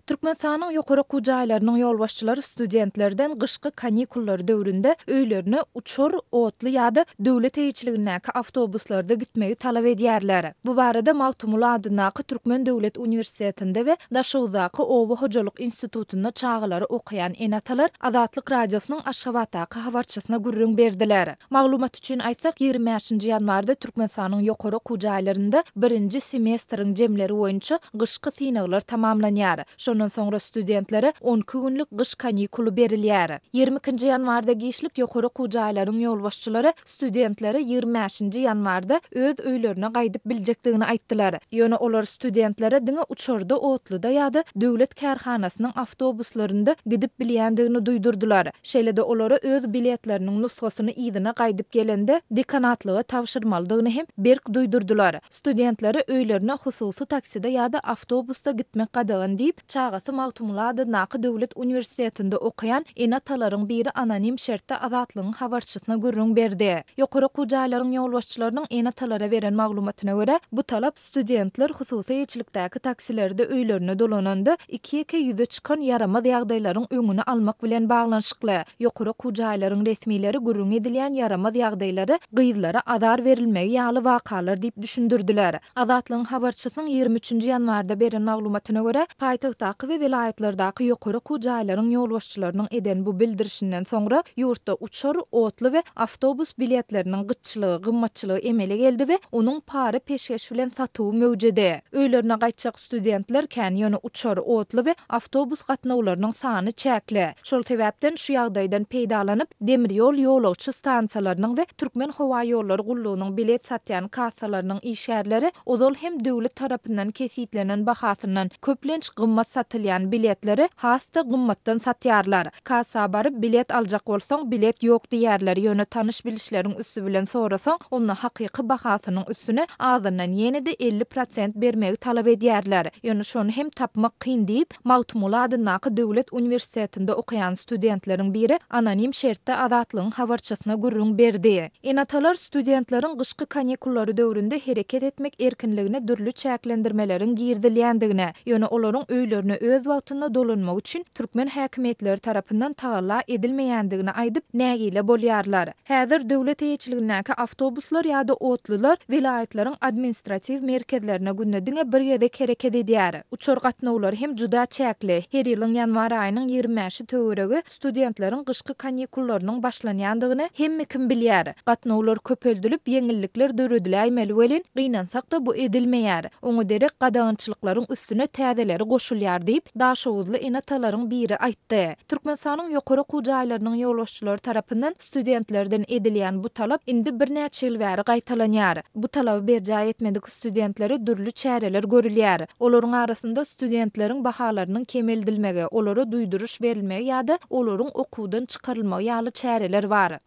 Türkmenistanyň ýokary okuw jaýlarynyň ýolbaşçylary studentlerden gyşky kanikullary döwründe öýlerine uçar, otly ýa-da döwlet eýeçiligindäki awtobuslarda gitmegi talap edýärler. Bu barada Magtymguly adyndaky Türkmen döwlet uniwersitetinde we Daşoguzdaky Oba-hojalyk institutynda çağılary okuyan ene-atalar Azatlyk Radiosynyň Aşgabatdaky habarçysyna gürrüň berdiler. Maglumat üçin aýtsak 25-nji ýanwarda Türkmenistanyň ýokary okuw jaýlarynda 1-nji semestriň jemleri boýunça gyşky synaglar tamamlanýar. Ondan sonra studentlere 12 günlük gyş kanikulu berilýär. 22-nji ýanwarda gişlik ýokary okuw jaýlarynyň ýolbaşçylary studentlere 25-nji ýanwarda öz öýlerine gaýdyp biljekdigini aýtdylar. Ýöne olar studentlere diňe uçarda, otluda ýa-da döwlet kärhanasynyň awtobuslarynda gidip bilýändigini duýdurdular. Şeýle-de olara öz biletleriniň nusgasyny ýzyna gaýdyp gelende dekanatlyga tapşyrmalydygyny hem berk duýdurdular. Studentlere öýlerine hususy taksida ýa-da awtobusda gitmek gadagan diýip çağası Magtymguly adyndaky döwlet uniwersitetinde okuyan ene-atalaryň biri anonim şertde Azatlygyň habarçysyna gürrüň berdi. Ýokary okuw jaýlarynyň ýolbaşçylarynyň ene-atalara beren maglumatyna görä, bu talap studentler hususy eýeçiligindäki taksilerde öýlerine dolananda iki ýüze çykan yaramaz ýagdaýlaryň öňüne almak bilen baglanşykly. Ýokary okuw jaýlarynyň resmileri gürrüň edilýän yaramaz ýagdaýlary gyzlara azar berilmegi ýaly wakalar diýip düşündirdiler. Azatlygyň habarçysynyň 23-nji ýanwarda beren maglumatyna görä, paýtagtdaky we vilayetlerdaky ýokary okuw jaýlarynyň ýolbaşçylarynyň eden bu bildirişinden soňra ýurtda uçar, otly we awtobus biletleriniň gyççylygy, gymmatçylygy emele geldi we onuň pary peşkeş bilen satywy mewjudi. Öýlerine gaýtjak studentler kän ýöne uçar, otly we awtobus gatnawlarynyň sany çäkli. Şol sebäpden şu ýagdaýdan peýdalanyp demirýol ýolagçy stansiýalarynyň we Türkmen howa ýollary gullugynyň bilet satýan kassalarynyň işgärleri ozal hem döwlet tarapyndan kesitlenen bahasyndan köplenç gymmat satylýan biletleri hasta gymmatdan satýarlar. Kassa baryp bilet aljak bolsaň bilet ýok diýärler. Ýöne tanyş bilişleriň üstü bilen sorasaň onda hakyky bahasynyň üstüne azyndan ýene-de 50% bermegi talap edýärler. Ýöne şonu hem tapmak kyn diýip Magtymguly adyndaky döwlet uniwersitetinde okuyan studentleriň biri anonim şertde Azatlygyň habarçysyna gürrüň berdi. Ene-atalar studentleriň gyşky kanikullary döwründe hereket etmek erkinligine dürli çäklendirmeleriň girdilýändigine, ýöne olaryň öýlerine öz wagtynda dolanmak üçin Türkmen häkimetleri tarapyndan tagalla edilmeýändigini aýdyp nägile bolýarlar. Häzir döwlet eýeçiligindäki awtobuslar ýa-da otlylar vilayetleriň administrativ merkezlerine günnediňe bir ýerde hereket edýär. Uçar gatnawlary hem juda çäkli. Her ýylyň ýanwar aýynyň 20-nji töweregi studentleriň gyşky kanikullarynyň başlanýandygyny hemme kim bilýär. Gatnawlar köpeldilip ýeňillikler döredilýär welin gynansak da bu edilmeýär. Oňa derek gadagançylyklaryň üstüne täzeleri goşulýar diýip Daşoguzly ene-atalaryň biri aýtdy. Türkmenistanyň ýokary okuw jaýlarynyň ýolbaşçylary tarapyndan studentlerden edilýän bu talap indi bir näçe ýyl bäri gaýtalanýar. Bu talaby berjä etmedik studentlere dürli çäreler görülýär. Olaryň arasynda studentleriň bahalarynyň kemeldilmegi, olara duýduruş berilmegi ýa-da olaryň okuwdan çykarylmagy ýaly çäreler bar.